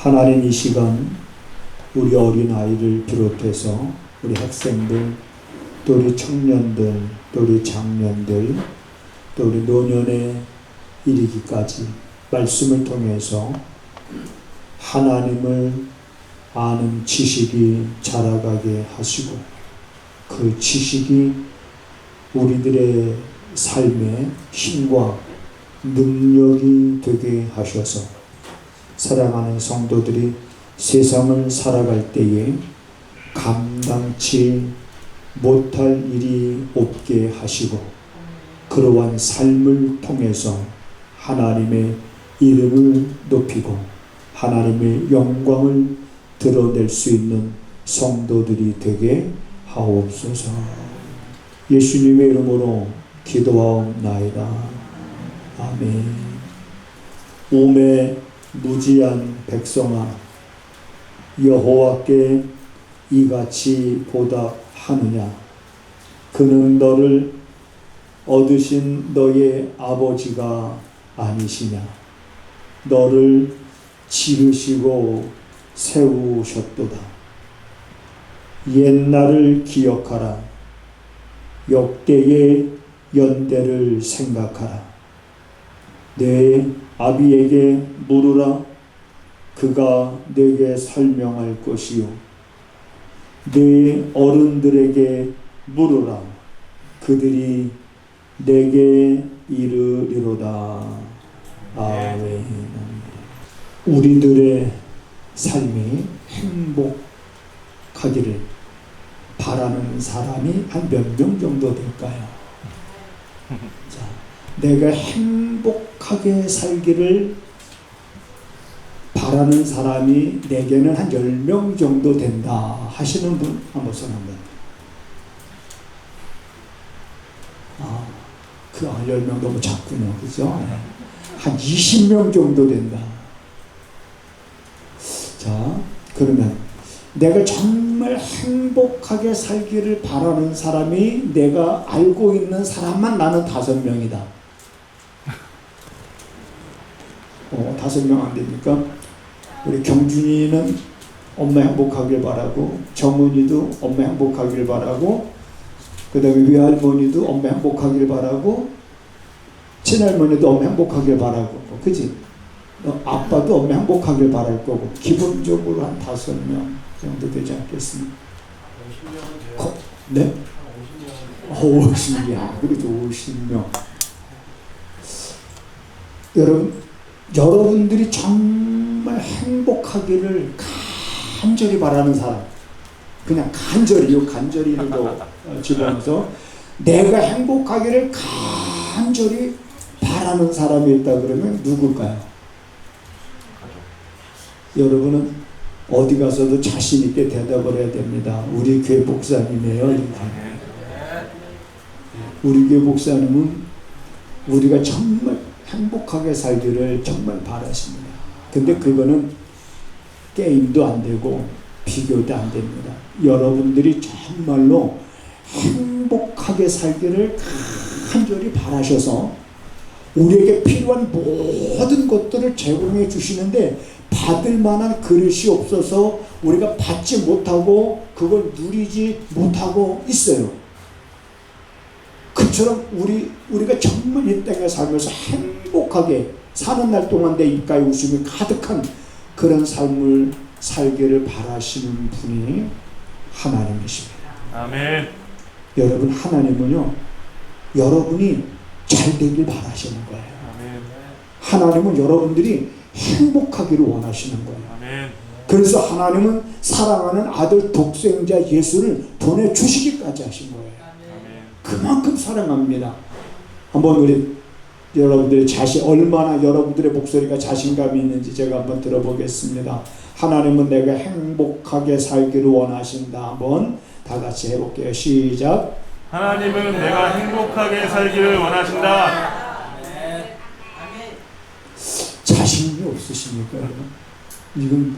하나님 이 시간 우리 어린아이를 비롯해서 우리 학생들, 또 우리 청년들, 또 우리 장년들, 또 우리 노년에 이르기까지 말씀을 통해서 하나님을 아는 지식이 자라가게 하시고 그 지식이 우리들의 삶의 힘과 능력이 되게 하셔서 사랑하는 성도들이 세상을 살아갈 때에 감당치 못할 일이 없게 하시고 그러한 삶을 통해서 하나님의 이름을 높이고 하나님의 영광을 드러낼 수 있는 성도들이 되게 하옵소서. 예수님의 이름으로 기도하옵나이다. 아멘. 오매 무지한 백성아, 여호와께 이같이 보답하느냐? 그는 너를 얻으신 너의 아버지가 아니시냐? 너를 지으시고 세우셨도다. 옛날을 기억하라. 역대의 연대를 생각하라. 내 아비에게 물으라. 그가 내게 설명할 것이요. 내 어른들에게 물으라. 그들이 내게 이르리로다. 아멘. 우리들의 삶이 행복하기를 바라는 사람이 한 몇 명 정도 될까요? 자, 내가 행복하게 살기를 바라는 사람이 내게는 한 10명 정도 된다 하시는 분 한번 손 한번. 그 10명 너무 작군요. 그죠? 한 20명 정도 된다. 자, 그러면 내가 정말 행복하게 살기를 바라는 사람이 내가 알고 있는 사람만 나는 5명이다. 5명 안 됩니까? 우리 경준이는 엄마 행복하길 바라고, 정은이도 엄마 행복하길 바라고, 그 다음에 외할머니도 엄마 행복하길 바라고, 친할머니도 엄마 행복하길 바라고, 그치? 아빠도 엄마 행복하길 바랄 거고, 기본적으로 한 5명 정도 되지 않겠습니까? 50명은 돼요. 네? 50명. 그래도 50명. 여러분들이 정말 행복하기를 간절히 바라는 사람, 그냥 간절히를 더 집어넣어서 내가 행복하기를 간절히 바라는 사람이 있다 그러면 누굴까요? 여러분은 어디 가서도 자신 있게 대답을 해야 됩니다. 우리 교회 목사님이에요. 우리 교회 목사님은 우리가 정말 행복하게 살기를 정말 바라십니다. 근데 그거는 게임도 안 되고 비교도 안 됩니다. 여러분들이 정말로 행복하게 살기를 간절히 바라셔서 우리에게 필요한 모든 것들을 제공해 주시는데 받을 만한 그릇이 없어서 우리가 받지 못하고 그걸 누리지 못하고 있어요. 그처럼 우리가 정말 이 땅에 살면서 행복하게 사는 날 동안 내 입가에 웃음이 가득한 그런 삶을 살기를 바라시는 분이 하나님이십니다. 아멘. 여러분, 하나님은요, 여러분이 잘 되길 바라시는 거예요. 아멘. 하나님은 여러분들이 행복하기를 원하시는 거예요. 아멘. 그래서 하나님은 사랑하는 아들 독생자 예수를 보내주시기까지 하신 거예요. 아멘. 그만큼 사랑합니다. 한번 우리 여러분들의 얼마나 여러분들의 목소리가 자신감이 있는지 제가 한번 들어보겠습니다. 하나님은 내가 행복하게 살기를 원하신다. 한번 다 같이 해볼게요. 시작. 하나님은 내가 행복하게 살기를 원하신다. 자신이 없으십니까? 이건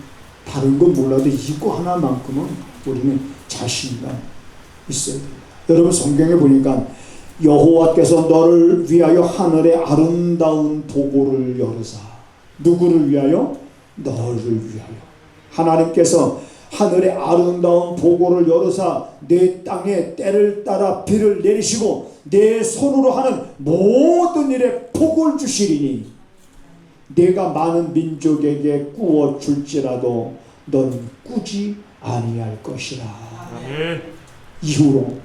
다른 건 몰라도 이거 하나만큼은 우리는 자신감 있어야 됩니다. 여러분, 성경에 보니까 여호와께서 너를 위하여 하늘의 아름다운 보고를 열으사. 누구를 위하여? 너를 위하여. 하나님께서 하늘의 아름다운 보고를 열어사 내 땅에 때를 따라 비를 내리시고 내 손으로 하는 모든 일에 복을 주시리니 내가 많은 민족에게 꾸어 줄지라도 너는 꾸지 아니할 것이라. 아멘. 이후로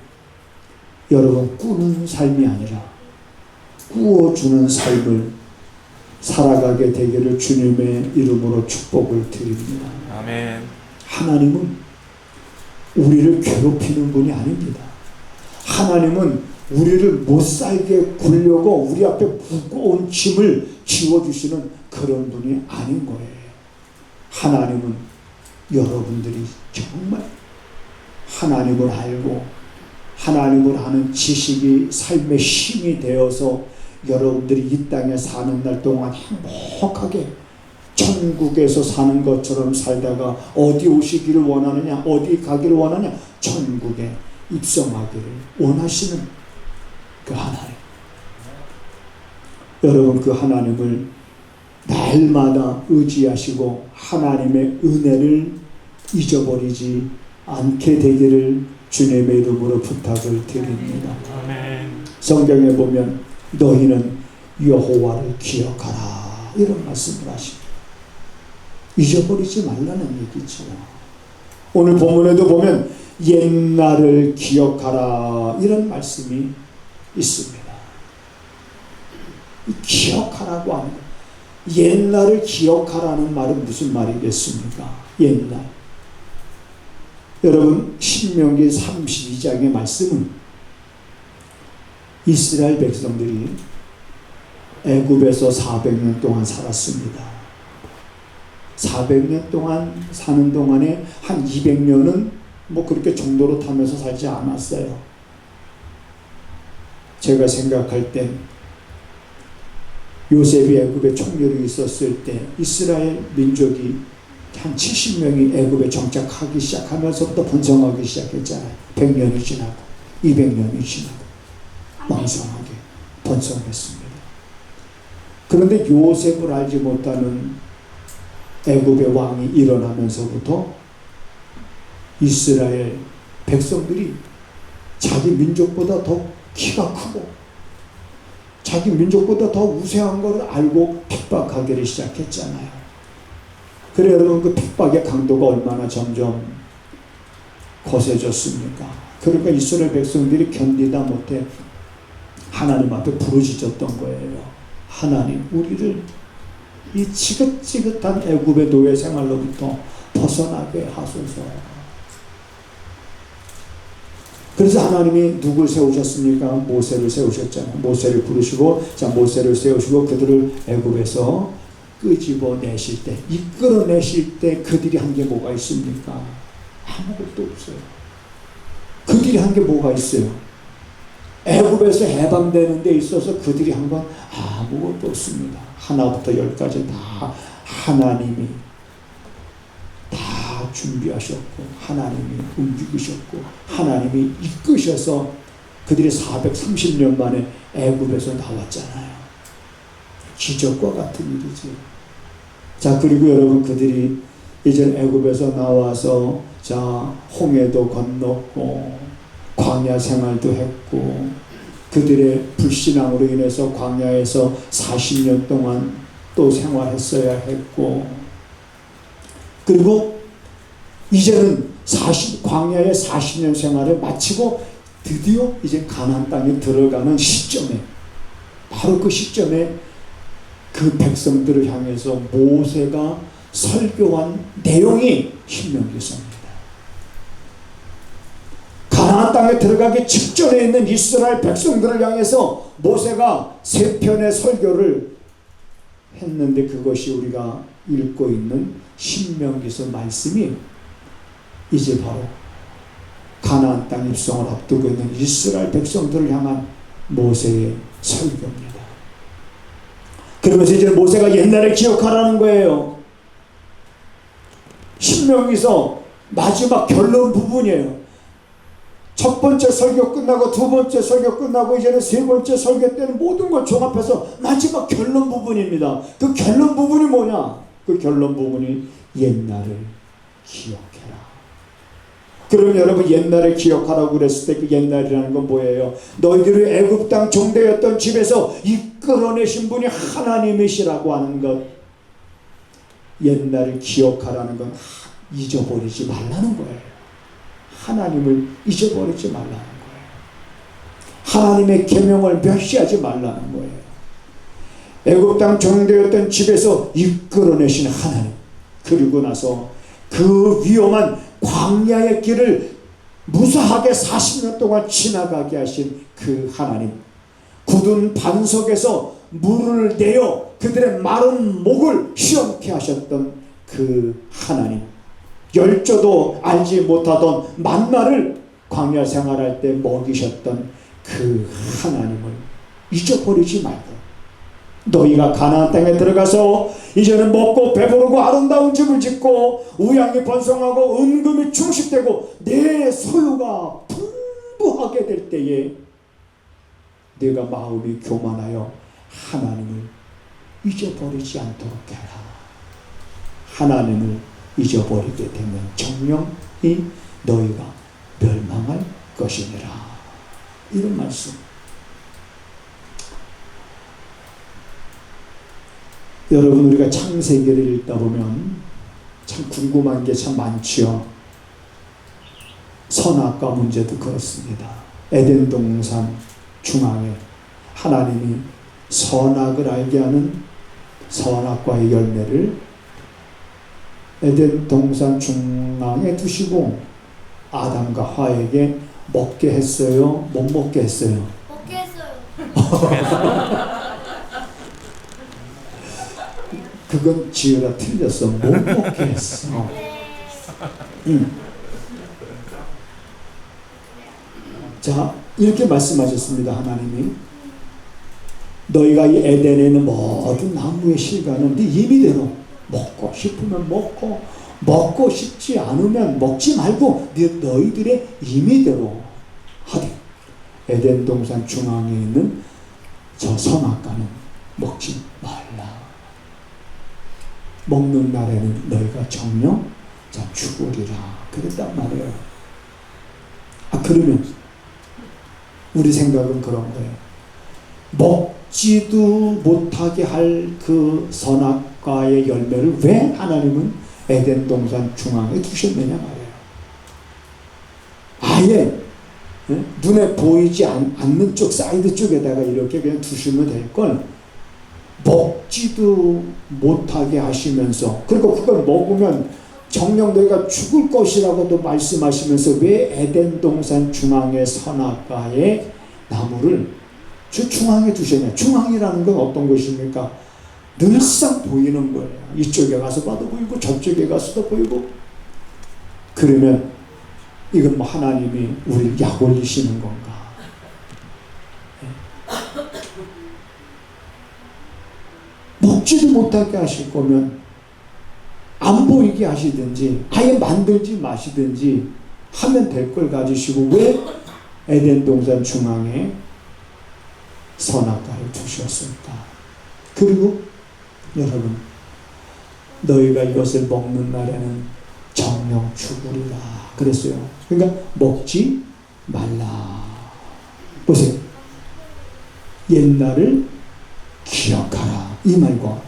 여러분 꾸는 삶이 아니라 꾸어주는 삶을 살아가게 되기를 주님의 이름으로 축복을 드립니다. 아멘. 하나님은 우리를 괴롭히는 분이 아닙니다. 하나님은 우리를 못살게 굴려고 우리 앞에 무거운 짐을 지워주시는 그런 분이 아닌 거예요. 하나님은 여러분들이 정말 하나님을 알고 하나님을 아는 지식이 삶의 힘이 되어서 여러분들이 이 땅에 사는 날 동안 행복하게 천국에서 사는 것처럼 살다가 어디 오시기를 원하느냐, 어디 가기를 원하느냐, 천국에 입성하기를 원하시는 그 하나님. 여러분 그 하나님을 날마다 의지하시고 하나님의 은혜를 잊어버리지 않게 되기를 주님의 이름으로 부탁을 드립니다. 아멘. 성경에 보면 너희는 여호와를 기억하라 이런 말씀을 하십니다. 잊어버리지 말라는 얘기죠. 오늘 본문에도 보면 옛날을 기억하라 이런 말씀이 있습니다. 기억하라고 하는 것. 옛날을 기억하라는 말은 무슨 말이겠습니까? 옛날. 여러분 신명기 32장의 말씀은 이스라엘 백성들이 애굽에서 400년 동안 살았습니다. 400년 동안 사는 동안에 한 200년은 뭐 그렇게 정도로 타면서 살지 않았어요. 제가 생각할 땐 요셉이 애굽에 총리로 있었을 때 이스라엘 민족이 한 70명이 애굽에 정착하기 시작하면서부터 번성하기 시작했잖아요. 100년이 지나고 200년이 지나고 왕성하게 번성했습니다. 그런데 요셉을 알지 못하는 애굽의 왕이 일어나면서부터 이스라엘 백성들이 자기 민족보다 더 키가 크고 자기 민족보다 더 우세한 것을 알고 핍박하기를 시작했잖아요. 그래 여러분 그 핍박의 강도가 얼마나 점점 거세졌습니까? 그러니까 이스라엘 백성들이 견디다 못해 하나님 앞에 부르짖었던 거예요. 하나님 우리를 이 지긋지긋한 애굽의 노예 생활로부터 벗어나게 하소서. 그래서 하나님이 누굴 세우셨습니까? 모세를 세우셨잖아요. 모세를 부르시고 자 모세를 세우시고 그들을 애굽에서 끄집어내실 때 이끌어내실 때 그들이 한 게 뭐가 있습니까? 아무것도 없어요. 그들이 한 게 뭐가 있어요? 애굽에서 해방되는 데 있어서 그들이 한 건 아무것도 없습니다. 하나부터 열까지 다 하나님이 다 준비하셨고 하나님이 움직이셨고 하나님이 이끄셔서 그들이 430년 만에 애굽에서 나왔잖아요. 기적과 같은 일이지. 자 그리고 여러분 그들이 이제 애굽에서 나와서 자 홍해도 건넜고 광야 생활도 했고 그들의 불신앙으로 인해서 광야에서 40년 동안 또 생활했어야 했고 그리고 이제는 광야의 40년 생활을 마치고 드디어 이제 가나안 땅에 들어가는 시점에 바로 그 시점에 그 백성들을 향해서 모세가 설교한 내용이 신명기서입니다. 가나안 땅에 들어가기 직전에 있는 이스라엘 백성들을 향해서 모세가 3편의 설교를 했는데 그것이 우리가 읽고 있는 신명기서 말씀이 이제 바로 가나안 땅 입성을 앞두고 있는 이스라엘 백성들을 향한 모세의 설교입니다. 그러면서 이제 모세가 옛날에 기억하라는 거예요. 신명기서 마지막 결론 부분이에요. 첫 번째 설교 끝나고 두 번째 설교 끝나고 이제는 세 번째 설교 때는 모든 걸 종합해서 마지막 결론 부분입니다. 그 결론 부분이 뭐냐? 그 결론 부분이 옛날을 기억해라. 그럼 여러분 옛날에 기억하라고 그랬을 때 그 옛날이라는 건 뭐예요? 너희들을 애굽 땅 종되었던 집에서 이끌어내신 분이 하나님이시라고 하는 것. 옛날을 기억하라는 건 잊어버리지 말라는 거예요. 하나님을 잊어버리지 말라는 거예요. 하나님의 계명을 멸시하지 말라는 거예요. 애굽 땅 종되었던 집에서 이끌어내신 하나님. 그리고 나서 그 위험한 광야의 길을 무사하게 40년 동안 지나가게 하신 그 하나님. 굳은 반석에서 물을 내어 그들의 마른 목을 시원케 하셨던 그 하나님. 열조도 알지 못하던 만나를 광야 생활할 때 먹이셨던 그 하나님을 잊어버리지 말고 너희가 가나안 땅에 들어가서 이제는 먹고 배부르고 아름다운 집을 짓고 우양이 번성하고 은금이 충식되고 내 소유가 풍부하게 될 때에 내가 마음이 교만하여 하나님을 잊어버리지 않도록 해라. 하나님을 잊어버리게 되면 정령이 너희가 멸망할 것이니라. 이런 말씀. 여러분 우리가 창세기를 읽다 보면 참 궁금한 게 참 많지요. 선악과 문제도 그렇습니다. 에덴 동산 중앙에 하나님이 선악을 알게 하는 선악과의 열매를 에덴 동산 중앙에 두시고 아담과 하와에게 먹게 했어요? 못 먹게 했어요? 먹게 했어요. 그건 지혜가 틀렸어. 못 먹게 했어. 자, 이렇게 말씀하셨습니다. 하나님이 너희가 이 에덴에는 모든 나무의 실과는 네 임의대로 먹고 싶으면 먹고 먹고 싶지 않으면 먹지 말고 너희들의 임의대로 하되 에덴 동산 중앙에 있는 저 선악과는 먹지 말라. 먹는 날에는 너희가 정령 죽으리라. 그랬단 말이에요. 그러면 우리 생각은 그런 거예요. 먹지도 못하게 할 그 선악과의 열매를 왜 하나님은 에덴 동산 중앙에 두셨느냐 말이에요. 아예 눈에 보이지 않는 쪽 사이드 쪽에다가 이렇게 그냥 두시면 될 걸 먹지도 못하게 하시면서, 그리고 그걸 먹으면 정녕 너희가 죽을 것이라고도 말씀하시면서 왜 에덴 동산 중앙의 선악과의 나무를 저 중앙에 두셨냐. 중앙이라는 건 어떤 것입니까? 늘상 보이는 거예요. 이쪽에 가서 봐도 보이고 저쪽에 가서도 보이고. 그러면 이건 뭐 하나님이 우리를 약 올리시는 건가? 먹지도 못하게 하실 거면 안 보이게 하시든지 아예 만들지 마시든지 하면 될 걸 가지시고 왜 에덴 동산 중앙에 선악과를 두셨을까? 그리고 여러분, 너희가 이것을 먹는 날에는 정령 죽으리라 그랬어요. 그러니까 먹지 말라. 보세요. 옛날을 기억하라 이 말과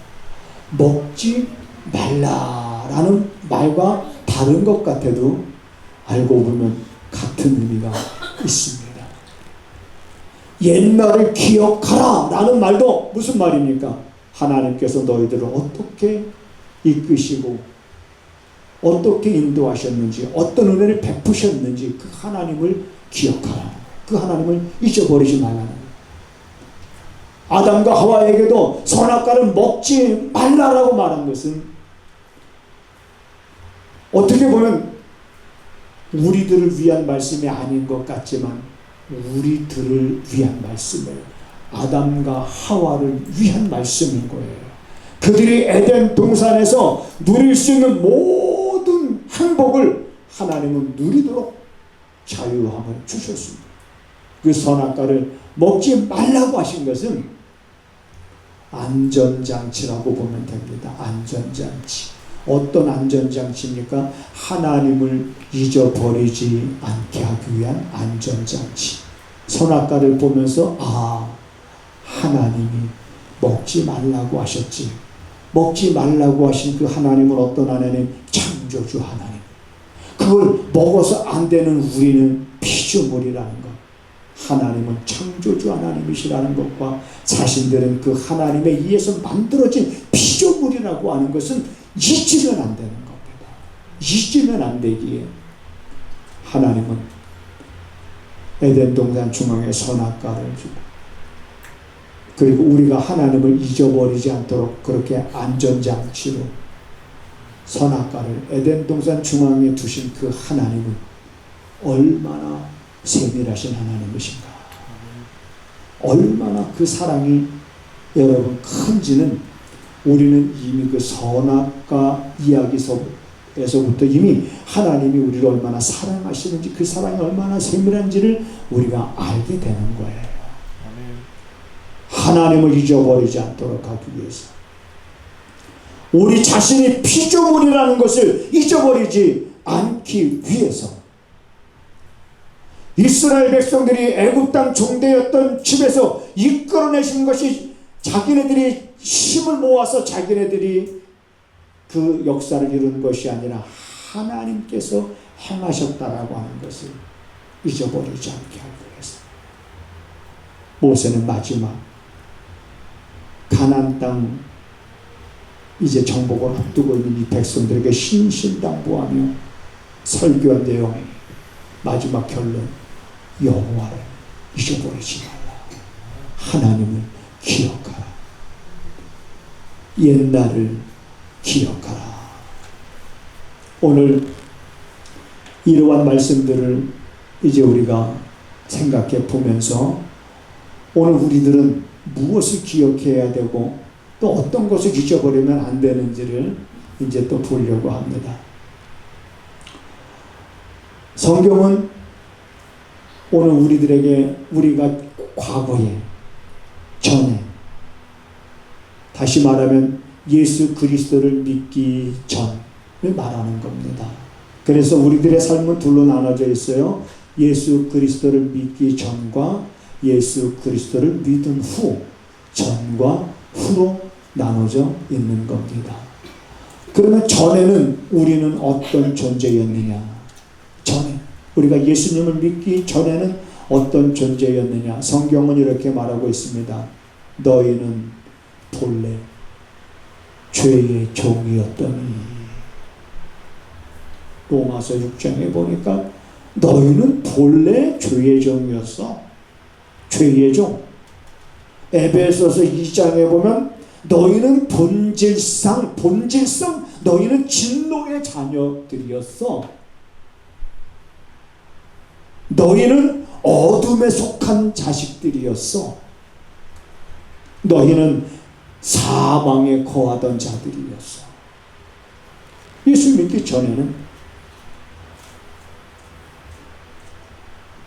먹지 말라라는 말과 다른 것 같아도 알고 보면 같은 의미가 있습니다. 옛날을 기억하라 라는 말도 무슨 말입니까? 하나님께서 너희들을 어떻게 이끄시고 어떻게 인도하셨는지 어떤 은혜를 베푸셨는지 그 하나님을 기억하라. 그 하나님을 잊어버리지 말라는 거예요. 아담과 하와에게도 선악과를 먹지 말라라고 말한 것은 어떻게 보면 우리들을 위한 말씀이 아닌 것 같지만 우리들을 위한 말씀이에요. 아담과 하와를 위한 말씀인 거예요. 그들이 에덴 동산에서 누릴 수 있는 모든 행복을 하나님은 누리도록 자유함을 주셨습니다. 그 선악과를 먹지 말라고 하신 것은 안전장치라고 보면 됩니다. 안전장치. 어떤 안전장치입니까? 하나님을 잊어버리지 않게 하기 위한 안전장치. 선악과를 보면서 하나님이 먹지 말라고 하셨지. 먹지 말라고 하신 그 하나님은 어떤 하나님? 창조주 하나님. 그걸 먹어서 안 되는 우리는 피조물이라는 것. 하나님은 창조주 하나님이시라는 것과 자신들은 그 하나님에 의해서 만들어진 피조물이라고 하는 것은 잊으면 안 되는 겁니다. 잊으면 안 되기에 하나님은 에덴 동산 중앙에 선악과를 주고, 그리고 우리가 하나님을 잊어버리지 않도록 그렇게 안전장치로 선악과를 에덴 동산 중앙에 두신 그 하나님은 얼마나 세밀하신 하나님이신가. 얼마나 그 사랑이 여러분 큰지는 우리는 이미 그 선악과 이야기에서부터 이미 하나님이 우리를 얼마나 사랑하시는지, 그 사랑이 얼마나 세밀한지를 우리가 알게 되는 거예요. 하나님을 잊어버리지 않도록 하기 위해서, 우리 자신이 피조물이라는 것을 잊어버리지 않기 위해서, 이스라엘 백성들이 애굽 땅 종되었던 집에서 이끌어내신 것이 자기네들이 힘을 모아서 자기네들이 그 역사를 이룬 것이 아니라 하나님께서 행하셨다라고 하는 것을 잊어버리지 않게 하기 위해서, 모세는 마지막 가나안 땅 이제 정복을 앞두고 있는 이 백성들에게 신신당부하며 설교한 내용, 마지막 결론, 여호와를 잊어버리지 말라. 하나님을 기억하라. 옛날을 기억하라. 오늘 이러한 말씀들을 이제 우리가 생각해 보면서 오늘 우리들은 무엇을 기억해야 되고 또 어떤 것을 잊어버리면 안 되는지를 이제 또 보려고 합니다. 성경은 오늘 우리들에게 우리가 과거에, 전에, 다시 말하면 예수 그리스도를 믿기 전을 말하는 겁니다. 그래서 우리들의 삶은 둘로 나눠져 있어요. 예수 그리스도를 믿기 전과 예수 그리스도를 믿은 후, 전과 후로 나눠져 있는 겁니다. 그러면 전에는 우리는 어떤 존재였느냐? 전에 우리가 예수님을 믿기 전에는 어떤 존재였느냐? 성경은 이렇게 말하고 있습니다. 너희는 본래 죄의 종이었더니. 로마서 6장에 보니까 너희는 본래 죄의 종이었어. 죄의 종. 에베소서 2장에 보면 너희는 본질상 너희는 진노의 자녀들이었어. 너희는 어둠에 속한 자식들이었어. 너희는 사망에 거하던 자들이었어. 예수 믿기 전에는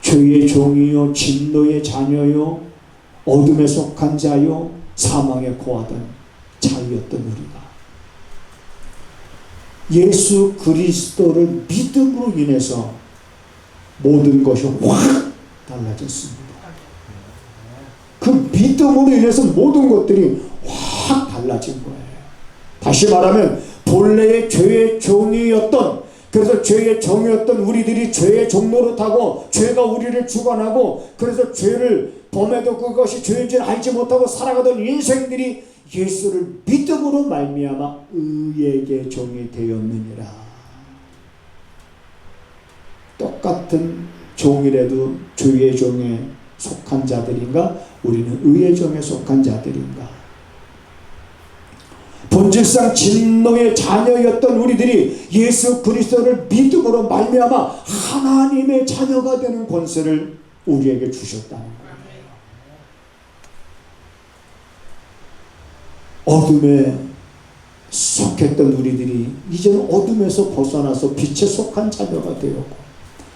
죄의 종이요, 진노의 자녀요, 어둠에 속한 자요, 사망에 거하던 자였던 우리가 예수 그리스도를 믿음으로 인해서 모든 것이 확 달라졌습니다. 그 믿음으로 인해서 모든 것들이 확 달라진 거예요. 다시 말하면 본래의 죄의 종이었던, 그래서 죄의 종이었던 우리들이 죄의 종로를 타고 죄가 우리를 주관하고, 그래서 죄를 범해도 그것이 죄인 줄 알지 못하고 살아가던 인생들이 예수를 믿음으로 말미암아 의에게 종이 되었느니라. 똑같은 종이라도 죄의 종에 속한 자들인가? 우리는 의의 종에 속한 자들인가? 본질상 진노의 자녀였던 우리들이 예수 그리스도를 믿음으로 말미암아 하나님의 자녀가 되는 권세를 우리에게 주셨다는 거예요. 어둠에 속했던 우리들이 이제는 어둠에서 벗어나서 빛에 속한 자녀가 되었고,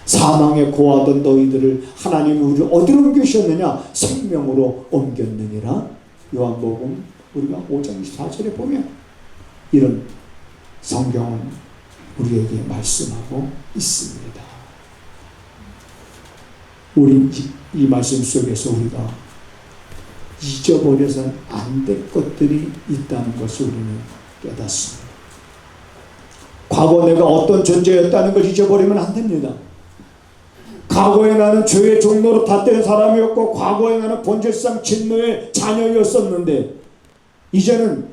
사망에 고하던 너희들을 하나님이 우리를 어디로 옮기셨느냐? 생명으로 옮겼느니라. 요한복음 우리가 5장 24절에 보면 이런 성경은 우리에게 말씀하고 있습니다. 우리 이 말씀 속에서 우리가 잊어버려서는 안 될 것들이 있다는 것을 우리는 깨닫습니다. 과거 내가 어떤 존재였다는 걸 잊어버리면 안 됩니다. 과거에 나는 죄의 종로로 닫된 사람이었고, 과거에 나는 본질상 진노의 자녀였었는데, 이제는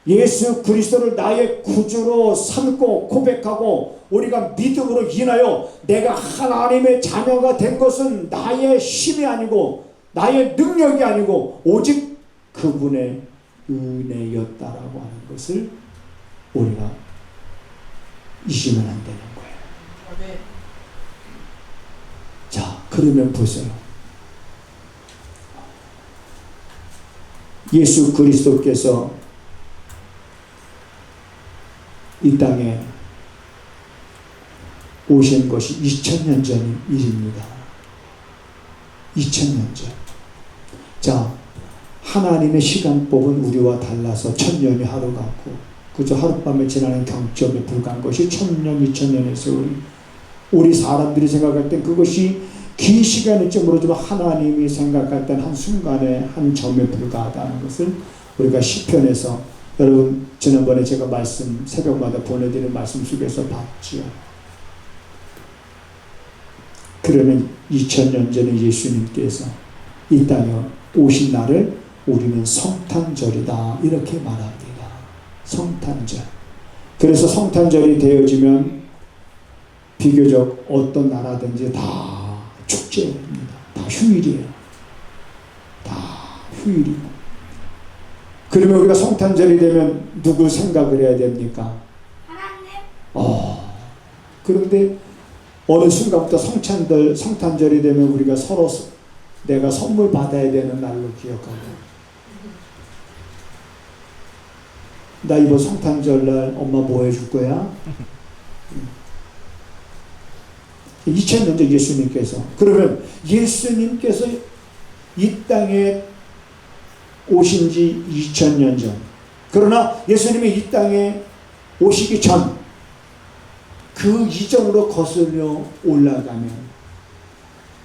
예수 그리스도를 나의 구주로 삼고 고백하고 우리가 믿음으로 인하여 내가 하나님의 자녀가 된 것은 나의 힘이 아니고 나의 능력이 아니고 오직 그분의 은혜였다라고 하는 것을 우리가 잊으면 안 되는 거예요. 자, 그러면 보세요. 예수 그리스도께서 이 땅에 오신 것이 2000년 전 일입니다. 2000년 전. 자, 하나님의 시간법은 우리와 달라서 1000년이 하루 같고, 그저 하룻밤에 지나는 경점에 불과한 것이 1000년, 2000년의 세월이, 우리 사람들이 생각할 땐 그것이 긴 시간일지 모르지만 하나님이 생각할 땐 한순간에 한 점에 불과하다는 것을 우리가 시편에서, 여러분 지난번에 제가 말씀 새벽마다 보내드린 말씀 속에서 봤죠. 그러면 2000년 전에 예수님께서 이 땅에 오신 날을 우리는 성탄절이다 이렇게 말합니다. 성탄절. 그래서 성탄절이 되어지면 비교적 어떤 나라든지 다 축제입니다. 다 휴일이에요. 다 휴일이고. 그러면 우리가 성탄절이 되면 누구 생각을 해야 됩니까? 하나님. 그런데 어느 순간부터 성탄절이 되면 우리가 서로 내가 선물 받아야 되는 날로 기억하고, 나 이번 성탄절날 엄마 뭐 해줄 거야? 2000년 전 예수님께서, 그러면 예수님께서 이 땅에 오신 지 2000년 전, 그러나 예수님이 이 땅에 오시기 전 그 이전으로 거슬러 올라가면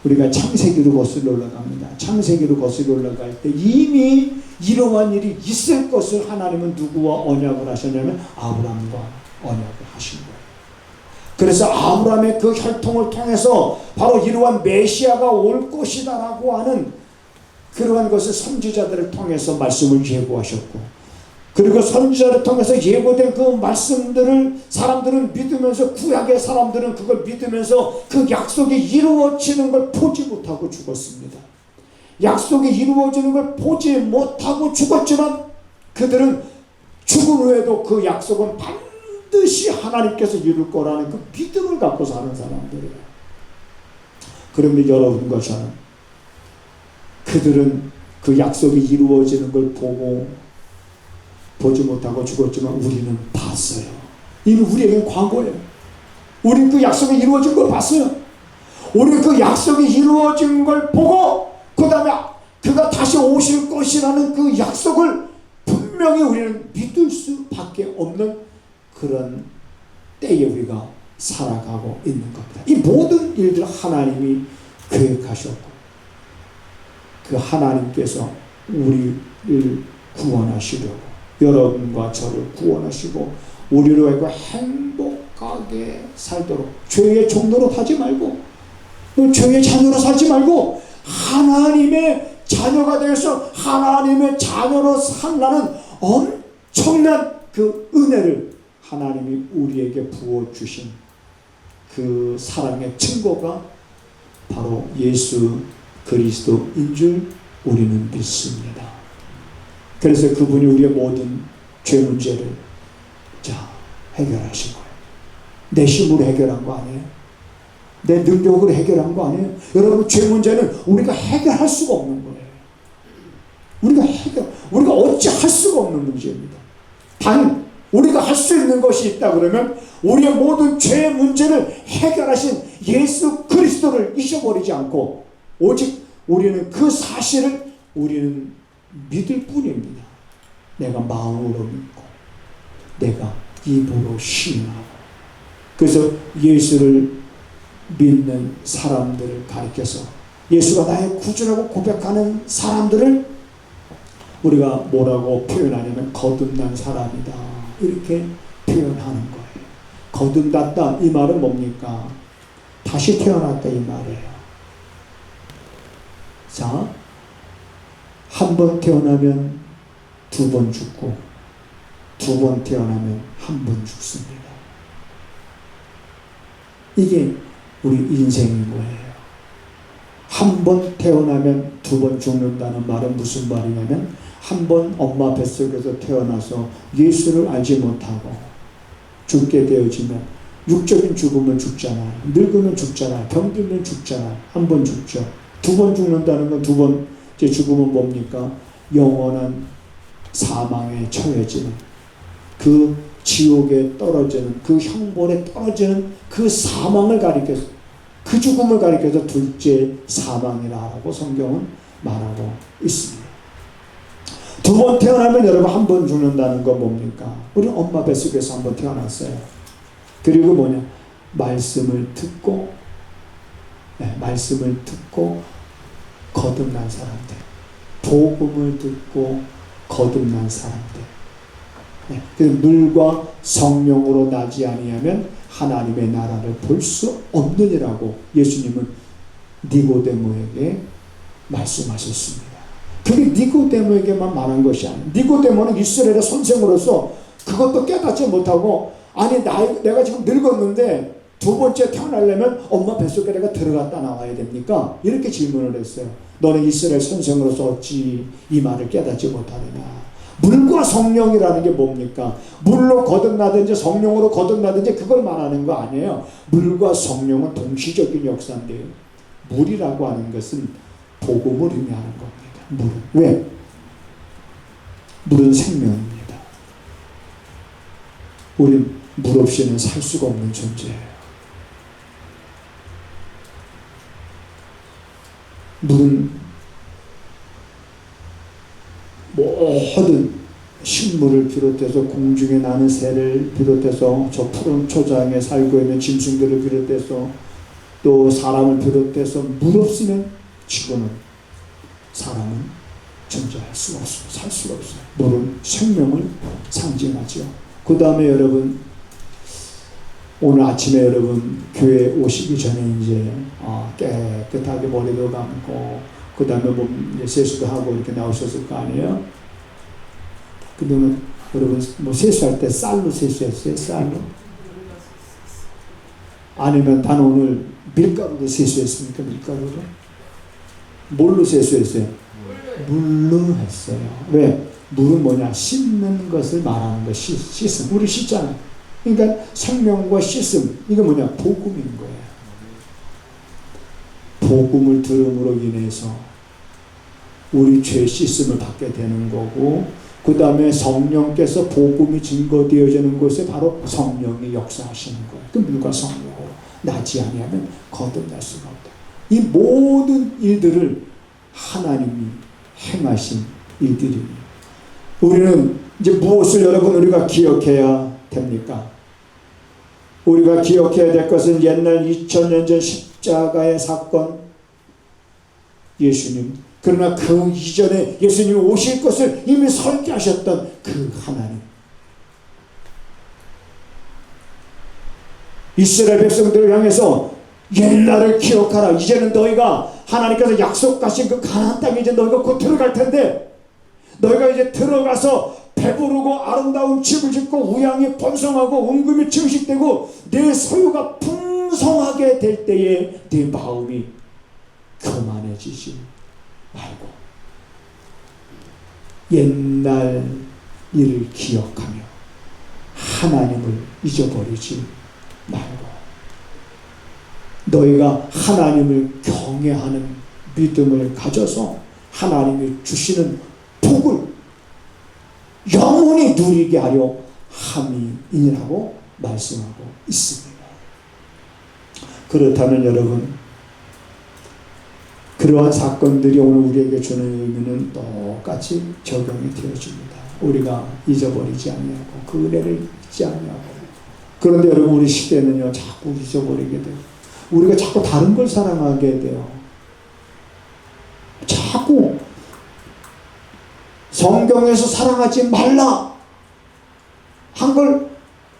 우리가 창세기로 거슬러 올라갑니다. 창세기로 거슬러 올라갈 때 이미 이러한 일이 있을 것을 하나님은 누구와 언약을 하셨냐면 아브라함과 언약을 하신 거예요. 그래서 아브라함의 그 혈통을 통해서 바로 이러한 메시아가 올 것이다라고 하는 그러한 것을 선지자들을 통해서 말씀을 예고하셨고, 그리고 선지자를 통해서 예고된 그 말씀들을 사람들은 믿으면서, 구약의 사람들은 그걸 믿으면서 그 약속이 이루어지는 걸 보지 못하고 죽었습니다. 약속이 이루어지는 걸 보지 못하고 죽었지만 그들은 죽은 후에도 그 약속은 반드시 하나님께서 이룰 거라는 그 믿음을 갖고 사는 사람들이에요. 그런데 여러분과 저는, 그들은 그 약속이 이루어지는 걸 보지 못하고 죽었지만 우리는 봤어요. 이미 우리에겐 과거예요. 우리는 그 약속이 이루어진 걸 봤어요. 우리는 그 약속이 이루어진 걸 보고 그 다음에 그가 다시 오실 것이라는 그 약속을 분명히 우리는 믿을 수밖에 없는 그런 때에 우리가 살아가고 있는 겁니다. 이 모든 일들을 하나님이 계획하셨고, 그 하나님께서 우리를 구원하시려고, 여러분과 저를 구원하시고 우리로 하여금 행복하게 살도록, 죄의 종로로 하지 말고 죄의 자녀로 살지 말고 하나님의 자녀가 되어서 하나님의 자녀로 살라는 엄청난 그 은혜를 하나님이 우리에게 부어주신 그 사랑의 증거가 바로 예수 그리스도인 줄 우리는 믿습니다. 그래서 그분이 우리의 모든 죄 문제를 해결하신 거예요. 내 힘으로 해결한 거 아니에요. 내 능력으로 해결한 거 아니에요. 여러분, 죄 문제는 우리가 해결할 수가 없는 거예요. 우리가 어찌 할 수가 없는 문제입니다. 단 우리가 할 수 있는 것이 있다 그러면 우리의 모든 죄 문제를 해결하신 예수 그리스도를 잊어버리지 않고 오직 우리는 그 사실을 우리는 믿을 뿐입니다. 내가 마음으로 믿고 내가 입으로 시인하고, 그래서 예수를 믿는 사람들을 가리켜서 예수가 나의 구주라고 고백하는 사람들을 우리가 뭐라고 표현하냐면 거듭난 사람이다, 이렇게 표현하는 거예요. 거듭났다 이 말은 뭡니까? 다시 태어났다 이 말이에요. 자, 한 번 태어나면 두 번 죽고 두 번 태어나면 한 번 죽습니다. 이게 우리 인생인 거예요. 한 번 태어나면 두 번 죽는다는 말은 무슨 말이냐면, 한 번 엄마 뱃속에서 태어나서 예수를 알지 못하고 죽게 되어지면 육적인 죽음은 죽잖아요. 늙으면 죽잖아요. 병들면 죽잖아요. 한 번 죽죠. 두 번 죽는다는 건, 두 번째 죽음은 뭡니까? 영원한 사망에 처해지는, 그 지옥에 떨어지는, 그 형벌에 떨어지는 그 사망을 가리켜서, 그 죽음을 가리켜서 둘째 사망이라고 성경은 말하고 있습니다. 두 번 태어나면 여러분 한 번 죽는다는 건 뭡니까? 우리 엄마 뱃속에서 한 번 태어났어요. 그리고 뭐냐? 말씀을 듣고, 말씀을 듣고 거듭난 사람들, 복음을 듣고 거듭난 사람들. 그 물과 성령으로 나지 아니하면 하나님의 나라를 볼 수 없느니라고 예수님은 니고데모에게 말씀하셨습니다. 그게 니고데모에게만 말한 것이 아니에요. 니고데모는 이스라엘의 선생으로서 그것도 깨닫지 못하고, 아니 내가 지금 늙었는데 두 번째 태어나려면 엄마 뱃속에 내가 들어갔다 나와야 됩니까? 이렇게 질문을 했어요. 너는 이스라엘 선생으로서 어찌 이 말을 깨닫지 못하느냐. 물과 성령이라는 게 뭡니까? 물로 거듭나든지 성령으로 거듭나든지 그걸 말하는 거 아니에요. 물과 성령은 동시적인 역사인데요. 물이라고 하는 것은 복음을 의미하는 겁니다. 물은. 왜? 물은 생명입니다. 우린 물 없이는 살 수가 없는 존재예요. 물은 모든 식물을 비롯해서 공중에 나는 새를 비롯해서 저 푸른 초장에 살고 있는 짐승들을 비롯해서 또 사람을 비롯해서 물 없으면 지구는, 사람은 존재할 수가 없어요. 살 수가 없어요. 물은 생명을 상징하죠. 그 다음에 여러분, 오늘 아침에 여러분 교회 오시기 전에 이제 깨끗하게 머리도 감고 그 다음에 뭐 세수도 하고 이렇게 나오셨을 거 아니에요? 그러면 여러분 뭐 세수할 때 쌀로 세수했어요? 쌀로? 아니면 단 오늘 밀가루로 세수했습니까? 밀가루로? 뭘로 세수했어요? 물로 했어요. 왜? 물은 뭐냐? 씻는 것을 말하는 거. 씻음. 우리 씻잖아요. 그러니까 생명과 씻음, 이거 뭐냐? 복음인 거예요. 복음을 들음으로 인해서 우리 죄 씻음을 받게 되는 거고, 그 다음에 성령께서 복음이 증거되어지는 곳에 바로 성령이 역사하시는 거예요. 그 물과 성령으로 나지 아니하면 거듭날 수가 없다. 이 모든 일들을 하나님이 행하신 일들입니다. 우리는 이제 무엇을 여러분 우리가 기억해야 됩니까? 우리가 기억해야 될 것은 옛날 2000년 전 십자가의 사건, 예수님, 그러나 그 이전에 예수님이 오실 것을 이미 설계하셨던 그 하나님. 이스라엘 백성들을 향해서 옛날을 기억하라. 이제는 너희가 하나님께서 약속하신 그 가나안 땅에 이제 너희가 곧 들어갈 텐데, 너희가 이제 들어가서 배부르고 아름다운 집을 짓고 우양이 번성하고 은금이 증식되고 내 소유가 풍성하게 될 때에 네 마음이 교만해지지 말고 옛날 일을 기억하며 하나님을 잊어버리지 말고 너희가 하나님을 경외하는 믿음을 가져서 하나님이 주시는 복을 영원히 누리게 하려 함이니라고 말씀하고 있습니다. 그렇다면 여러분, 그러한 사건들이 오늘 우리에게 주는 의미는 똑같이 적용이 되어집니다. 우리가 잊어버리지 아니하고 그 은혜를 잊지 아니하고. 그런데 여러분 우리 시대는요 자꾸 잊어버리게 돼요. 우리가 자꾸 다른 걸 사랑하게 돼요. 자꾸 성경에서 사랑하지 말라 한 걸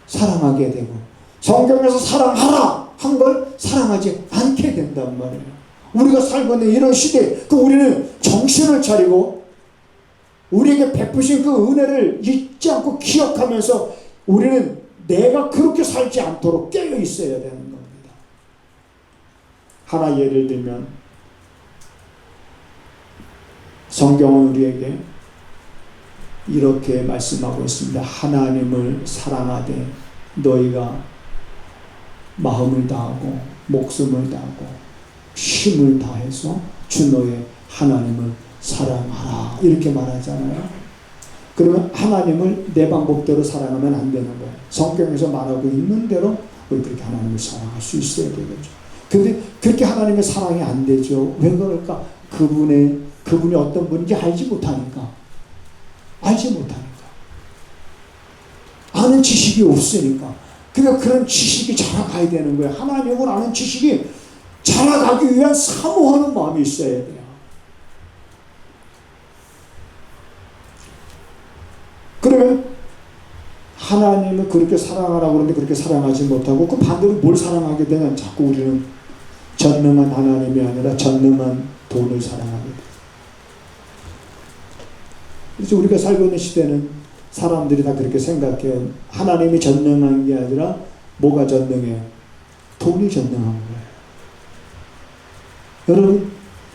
사랑하게 되고 성경에서 사랑하라 한 걸 사랑하지 않게 된단 말이에요. 우리가 살고 있는 이런 시대에 우리는 정신을 차리고 우리에게 베푸신 그 은혜를 잊지 않고 기억하면서 우리는 내가 그렇게 살지 않도록 깨어 있어야 되는 겁니다. 하나 예를 들면 성경은 우리에게 이렇게 말씀하고 있습니다. 하나님을 사랑하되 너희가 마음을 다하고 목숨을 다하고 힘을 다해서 주 너의 하나님을 사랑하라 이렇게 말하잖아요. 그러면 하나님을 내 방법대로 사랑하면 안 되는 거예요. 성경에서 말하고 있는 대로 우리 그렇게 하나님을 사랑할 수 있어야 되겠죠. 근데 그렇게 하나님의 사랑이 안 되죠. 왜 그럴까? 그분이 어떤 분인지 알지 못하니까. 아는 지식이 없으니까. 그러니까 그런 지식이 자라가야 되는 거예요. 하나님을 아는 지식이 자라가기 위한 사모하는 마음이 있어야 돼요. 그러면 하나님을 그렇게 사랑하라고 그러는데 그렇게 사랑하지 못하고 그 반대로 뭘 사랑하게 되면 자꾸 우리는 전능한 하나님이 아니라 전능한 돈을 사랑하게 돼요. 그래서 우리가 살고 있는 시대는 사람들이 다 그렇게 생각해요. 하나님이 전능한 게 아니라 뭐가 전능해요? 돈이 전능한 거예요. 여러분,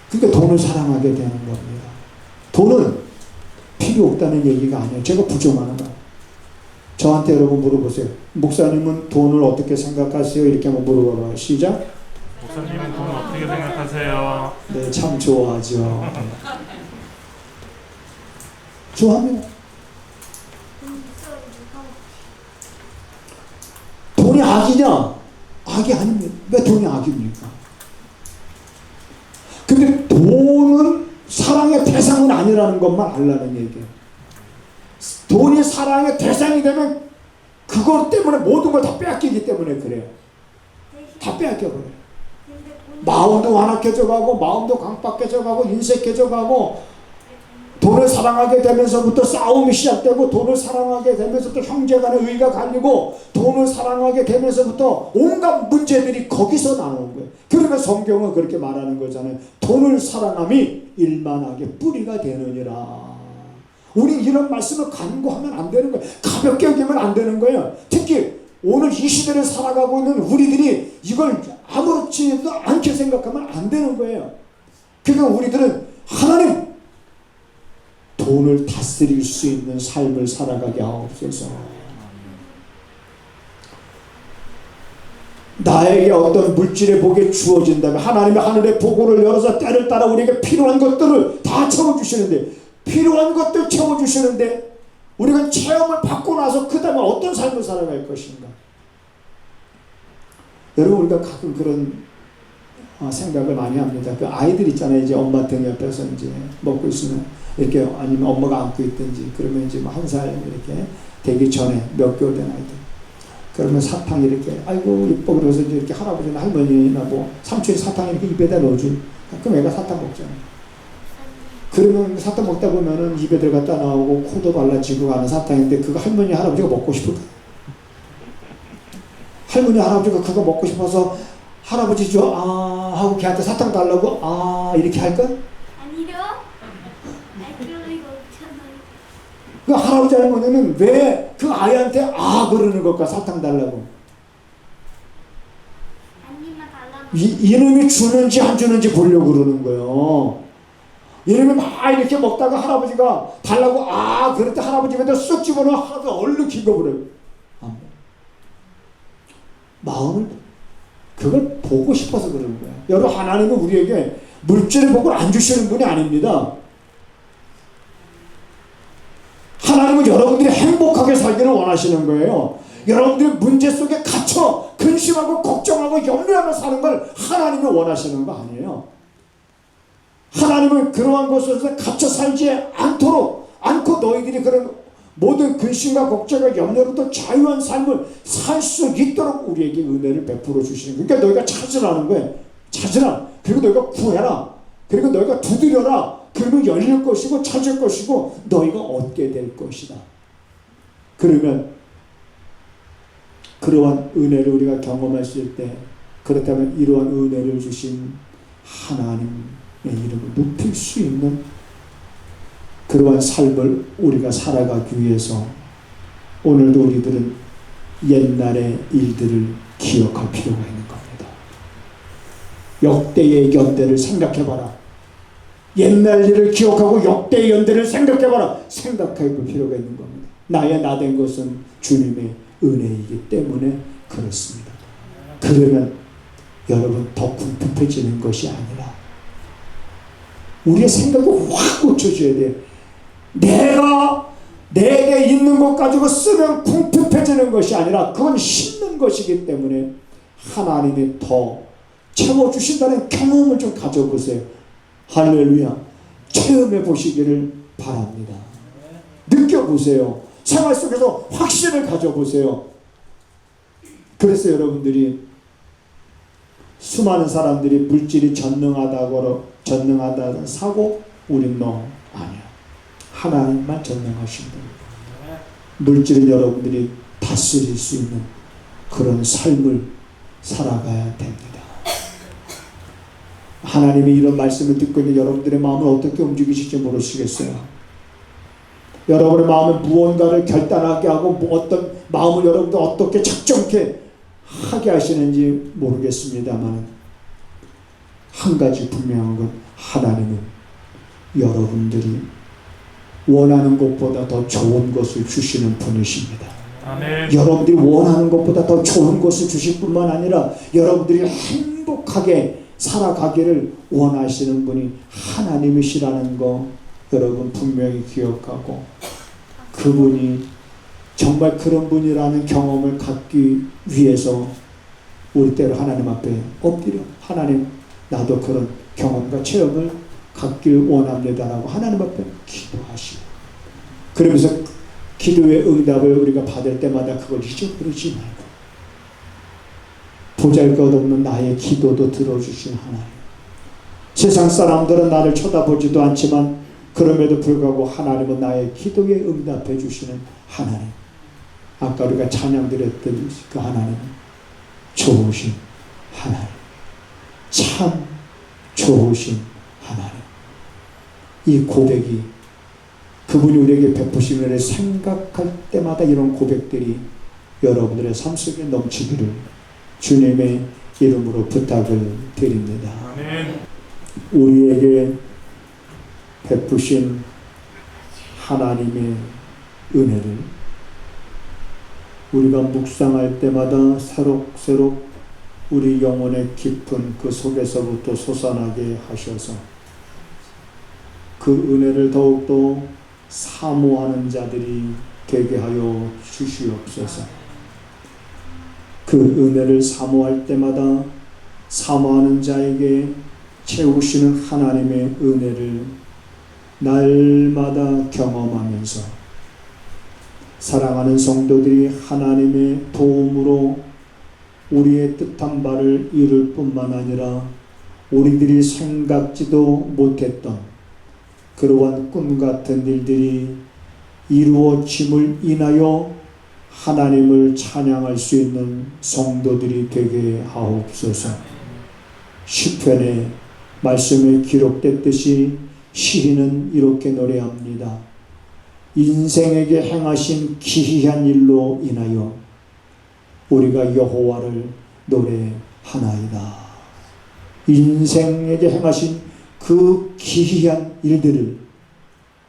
그러니까 돈을 사랑하게 되는 겁니다. 돈은 필요 없다는 얘기가 아니에요. 제가 부정하는 거예요. 저한테 여러분 물어보세요. 목사님은 돈을 어떻게 생각하세요? 이렇게 한번 물어봐봐요. 시작. 목사님은 돈을 어떻게 생각하세요? 네, 참 좋아하죠. 좋아합니다. 돈이 악이냐? 악이 아닙니다. 왜 돈이 악입니까? 근데 돈은 사랑의 대상은 아니라는 것만 알라는 얘기예요. 돈이 사랑의 대상이 되면 그것 때문에 모든 걸 다 빼앗기기 때문에 그래요. 다 빼앗겨버려요. 마음도 완악해져 가고 마음도 강박해져 가고 인색해져 가고 돈을 사랑하게 되면서부터 싸움이 시작되고 돈을 사랑하게 되면서부터 형제간의 의가 갈리고 돈을 사랑하게 되면서부터 온갖 문제들이 거기서 나오는 거예요. 그러면 성경은 그렇게 말하는 거잖아요. 돈을 사랑함이 일만하게 뿌리가 되느니라. 우리 이런 말씀을 간구하면 안 되는 거예요. 가볍게 여기면 안 되는 거예요. 특히 오늘 이 시대를 살아가고 있는 우리들이 이걸 아무렇지도 않게 생각하면 안 되는 거예요. 그러니까 우리들은 하나님 돈을 다스릴 수 있는 삶을 살아가게 하옵소서. 나에게 어떤 물질의 복이 주어진다면 하나님의 하늘의 보고를 열어서 때를 따라 우리에게 필요한 것들을 다 채워주시는데 필요한 것들 채워주시는데 우리가 체험을 받고 나서 그 다음에 어떤 삶을 살아갈 것인가. 여러분 우리가 가끔 그런 생각을 많이 합니다. 그 아이들 있잖아요. 이제 엄마 등 옆에서 이제 먹고 있으면 이렇게 아니면 엄마가 안고 있든지 그러면 이제 한 살 이렇게 되기 전에 몇 개월 된 아이들 그러면 사탕 이렇게 아이고 이뻐 그래서 이제 이렇게 할아버지나 할머니나 뭐 삼촌이 사탕 이렇게 입에다 넣어줘. 그럼 애가 사탕 먹잖아요. 그러면 사탕 먹다 보면은 입에 들어갔다 나오고 코도 발라지고 가는 사탕인데 그거 할머니 할아버지가 먹고 싶을까? 할머니 할아버지가 그거 먹고 싶어서 할아버지 줘 하고 걔한테 사탕 달라고 이렇게 할까? 아니요. 그럴 리가 없잖아요. 그 할아버지 할머니는 왜 그 아이한테 그러는 걸까? 사탕 달라고. 아니만 달라고. 이놈이 주는지 안 주는지 보려고 그러는 거예요. 이놈이 막 이렇게 먹다가 할아버지가 달라고 그럴 때 할아버지 맨날 쏙 집어넣어 하나도 얼른 기겁을 해요. 마음을 그걸 보고 싶어서 그러는 거예요. 여러분 하나님은 우리에게 물질의 복을 안 주시는 분이 아닙니다. 하나님은 여러분들이 행복하게 살기를 원하시는 거예요. 여러분들이 문제 속에 갇혀 근심하고 걱정하고 염려하며 사는 걸 하나님이 원하시는 거 아니에요. 하나님은 그러한 곳에서 갇혀 살지 않고 너희들이 그런 모든 근심과 걱정과 염려로부터 자유한 삶을 살 수 있도록 우리에게 은혜를 베풀어 주시는 거예요. 그러니까 너희가 찾으라는 거예요. 찾으라. 그리고 너희가 구해라. 그리고 너희가 두드려라. 그러면 열릴 것이고 찾을 것이고 너희가 얻게 될 것이다. 그러면 그러한 은혜를 우리가 경험했을 때, 그렇다면 이러한 은혜를 주신 하나님의 이름을 높일 수 있는 그러한 삶을 우리가 살아가기 위해서 오늘도 우리들은 옛날의 일들을 기억할 필요가 있는 겁니다. 역대의 연대를 생각해봐라. 옛날 일을 기억하고 역대의 연대를 생각해봐라. 생각해볼 필요가 있는 겁니다. 나의 나된 것은 주님의 은혜이기 때문에 그렇습니다. 그러면 여러분 더 궁핍해지는 것이 아니라 우리의 생각을 확 고쳐줘야 돼요. 내게 있는 것 가지고 쓰면 궁핍해지는 것이 아니라 그건 심는 것이기 때문에 하나님이 더 채워주신다는 경험을 좀 가져보세요. 할렐루야. 체험해 보시기를 바랍니다. 느껴보세요. 생활 속에서 확신을 가져보세요. 그래서 여러분들이 수많은 사람들이 물질이 전능하다고 사고 우린 아니야. 하나님만 전능하신 분. 물질은 여러분들이 다스릴 수 있는 그런 삶을 살아가야 됩니다. 하나님이 이런 말씀을 듣고 있는 여러분들의 마음을 어떻게 움직이실지 모르시겠어요. 여러분의 마음은 무언가를 결단하게 하고 어떤 마음을 여러분들 어떻게 작정케 하게 하시는지 모르겠습니다만 한 가지 분명한 건 하나님은 여러분들이 원하는 것보다 더 좋은 것을 주시는 분이십니다. 아멘. 여러분들이 원하는 것보다 더 좋은 것을 주실 뿐만 아니라 여러분들이 행복하게 살아가기를 원하시는 분이 하나님이시라는 거 여러분 분명히 기억하고 그분이 정말 그런 분이라는 경험을 갖기 위해서 우리 때로 하나님 앞에 엎드려 하나님 나도 그런 경험과 체험을 갖길 원합니다라고 하나님 앞에 기도하시고 그러면서 기도의 응답을 우리가 받을 때마다 그걸 잊어버리지 말고 보잘것없는 나의 기도도 들어주신 하나님. 세상 사람들은 나를 쳐다보지도 않지만 그럼에도 불구하고 하나님은 나의 기도에 응답해 주시는 하나님. 아까 우리가 찬양드렸던 그 하나님 좋으신 하나님, 참 좋으신 하나님. 이 고백이 그분이 우리에게 베푸신 은혜를 생각할 때마다 이런 고백들이 여러분들의 삶 속에 넘치기를 주님의 이름으로 부탁을 드립니다. 아멘. 우리에게 베푸신 하나님의 은혜를 우리가 묵상할 때마다 새록새록 우리 영혼의 깊은 그 속에서부터 솟아나게 하셔서 그 은혜를 더욱더 사모하는 자들이 되게 하여 주시옵소서. 그 은혜를 사모할 때마다 사모하는 자에게 채우시는 하나님의 은혜를 날마다 경험하면서 사랑하는 성도들이 하나님의 도움으로 우리의 뜻한 바를 이룰 뿐만 아니라 우리들이 생각지도 못했던 그러한 꿈 같은 일들이 이루어짐을 인하여 하나님을 찬양할 수 있는 성도들이 되게 하옵소서. 시편의 말씀에 기록됐듯이 시인은 이렇게 노래합니다. 인생에게 행하신 기이한 일로 인하여 우리가 여호와를 노래하나이다. 인생에게 행하신 그 기이한 일들을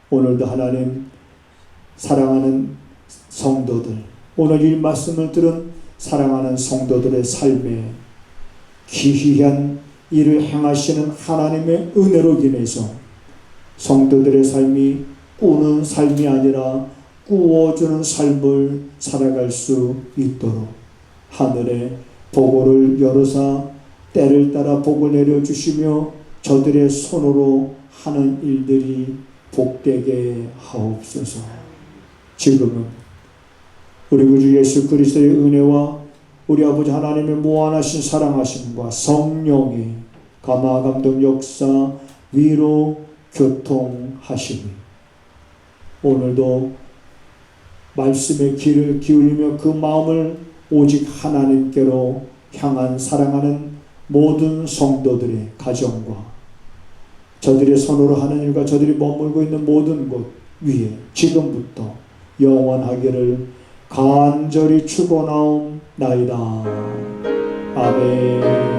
오늘도 하나님 사랑하는 성도들, 오늘 이 말씀을 들은 사랑하는 성도들의 삶에 기이한 일을 행하시는 하나님의 은혜로 인해서 성도들의 삶이 꾸는 삶이 아니라 꾸어주는 삶을 살아갈 수 있도록 하늘의 보고를 열어사 때를 따라 복을 내려주시며 저들의 손으로 하는 일들이 복되게 하옵소서. 지금은 우리 구주 예수 그리스도의 은혜와 우리 아버지 하나님의 무한하신 사랑하심과 성령의 감화 감동 역사 위로 교통하심이 오늘도 말씀의 귀를 기울이며 그 마음을 오직 하나님께로 향한 사랑하는 모든 성도들의 가정과 저들의 손으로 하는 일과 저들이 머물고 있는 모든 곳 위에 지금부터 영원하기를 간절히 축원하옵나이다. 아멘.